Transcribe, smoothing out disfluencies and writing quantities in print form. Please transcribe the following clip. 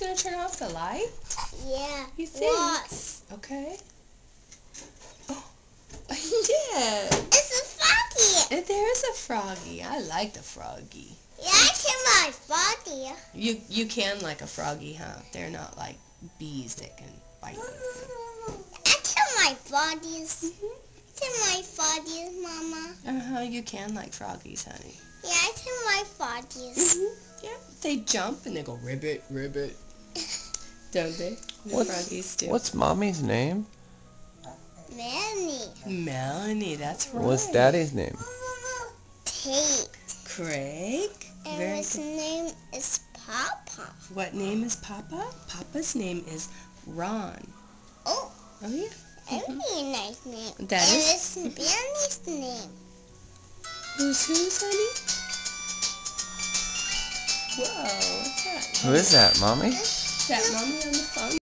gonna turn off the light? Yeah. You think? What? Okay. Oh, you did. It's a froggy. There is a froggy. I like the froggy. Yeah, it's in my body. You can like a froggy, huh? They're not like bees that can bite you. It's in my bodies. Mm-hmm. It's in my bodies, Mama. You can like froggies, honey. Yeah, it's in my bodies. Yeah, they jump and they go ribbit, ribbit. Don't they? The froggies do. What's Mommy's name? Melanie. Melanie, that's right. What's Daddy's name? Tate. Craig. And Very his good. name is Papa. What name is Papa? Papa's name is Ron. Oh, Oh yeah. very nice name. That and is- it's Melanie name. Who's, honey? Whoa, what's that? Who is that, Mommy? Is that Mommy on the phone?